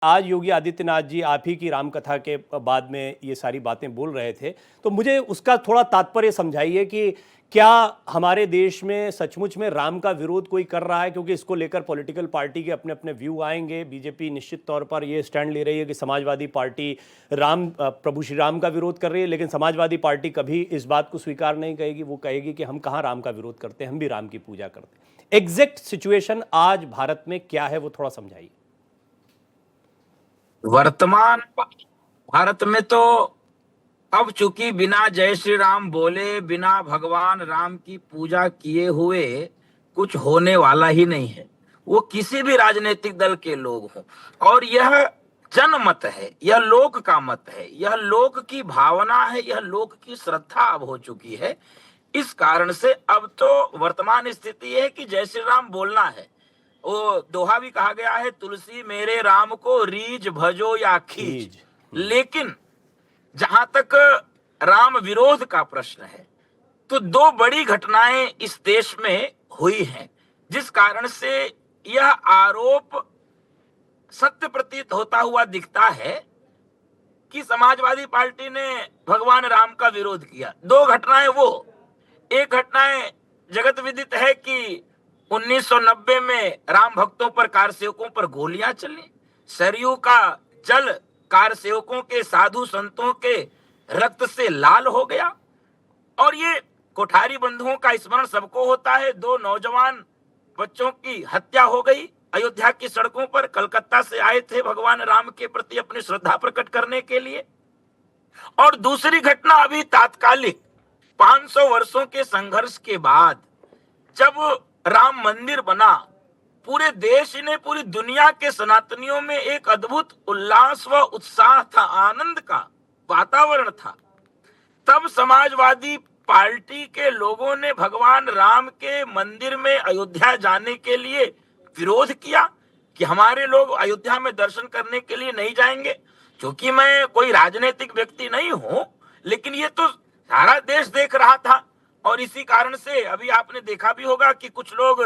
आज योगी आदित्यनाथ जी आप ही की रामकथा के बाद में ये सारी बातें बोल रहे थे, तो मुझे उसका थोड़ा तात्पर्य समझाइए कि क्या हमारे देश में सचमुच में राम का विरोध कोई कर रहा है? क्योंकि इसको लेकर पॉलिटिकल पार्टी के अपने अपने व्यू आएंगे। बीजेपी निश्चित तौर पर ये स्टैंड ले रही है कि समाजवादी पार्टी प्रभु श्री राम का विरोध कर रही है, लेकिन समाजवादी पार्टी कभी इस बात को स्वीकार नहीं करेगी। वो कहेगी कि हम कहाँ राम का विरोध करते हैं, हम भी राम की पूजा करते हैं। एग्जैक्ट सिचुएशन आज भारत में क्या है, वो थोड़ा समझाइए। वर्तमान भारत में तो अब चूंकि बिना जय श्री राम बोले, बिना भगवान राम की पूजा किए हुए कुछ होने वाला ही नहीं है। वो किसी भी राजनीतिक दल के लोग हों, और यह जनमत है, यह लोक का मत है, यह लोक की भावना है, यह लोक की श्रद्धा अब हो चुकी है। इस कारण से अब तो वर्तमान स्थिति है कि जय श्री राम बोलना है। वो दोहा भी कहा गया है, तुलसी मेरे राम को रीझ भजो या खींच। लेकिन जहां तक राम विरोध का प्रश्न है, तो दो बड़ी घटनाएं इस देश में हुई हैं, जिस कारण से यह आरोप सत्य प्रतीत होता हुआ दिखता है कि समाजवादी पार्टी ने भगवान राम का विरोध किया। दो घटनाएं एक घटनाएं जगत विदित है कि 1990 में राम भक्तों पर, कार सेवकों पर गोलियां चली। सरयू का जल कार सेवकों के, साधु संतों के रक्त से लाल हो गया। और ये कोठारी बंधुओं का स्मरण सबको होता है। दो नौजवान बच्चों की हत्या हो गई अयोध्या की सड़कों पर। कलकत्ता से आए थे भगवान राम के प्रति अपनी श्रद्धा प्रकट करने के लिए। और दूसरी घटना अभी तात्कालिक 500 वर्षों के संघर्ष के बाद जब राम मंदिर बना, पूरे देश ने, पूरी दुनिया के सनातनियों में एक अद्भुत उल्लास व उत्साह था, आनंद का वातावरण था। तब समाजवादी पार्टी के लोगों ने भगवान राम के मंदिर में अयोध्या जाने के लिए विरोध किया कि हमारे लोग अयोध्या में दर्शन करने के लिए नहीं जाएंगे। क्योंकि मैं कोई राजनीतिक व्यक्ति नहीं हूं, लेकिन ये तो सारा देश देख रहा था। और इसी कारण से अभी आपने देखा भी होगा कि कुछ लोग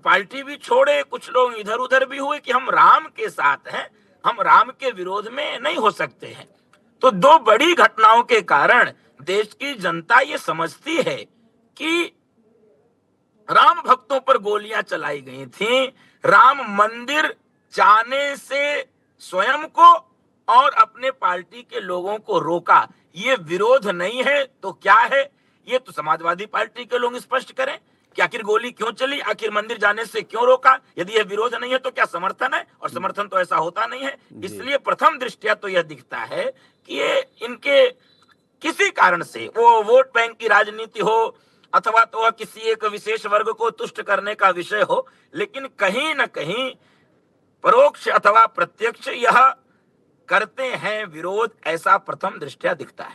पार्टी भी छोड़े, कुछ लोग इधर उधर भी हुए कि हम राम के साथ हैं, हम राम के विरोध में नहीं हो सकते हैं। तो दो बड़ी घटनाओं के कारण देश की जनता ये समझती है कि राम भक्तों पर गोलियां चलाई गई थी। राम मंदिर जाने से स्वयं को और अपने पार्टी के लोगों को रोका। ये विरोध नहीं है तो क्या है? ये तो समाजवादी पार्टी के लोग स्पष्ट करें कि आखिर गोली क्यों चली, आखिर मंदिर जाने से क्यों रोका। यदि यह विरोध नहीं है तो क्या समर्थन है? और समर्थन तो ऐसा होता नहीं है। इसलिए प्रथम दृष्टया तो यह दिखता है कि ये इनके किसी कारण से, वो वोट बैंक की राजनीति हो अथवा तो वह किसी एक विशेष वर्ग को तुष्ट करने का विषय हो, लेकिन कहीं न कहीं परोक्ष अथवा प्रत्यक्ष यह करते हैं विरोध, ऐसा प्रथम दृष्टया दिखता है।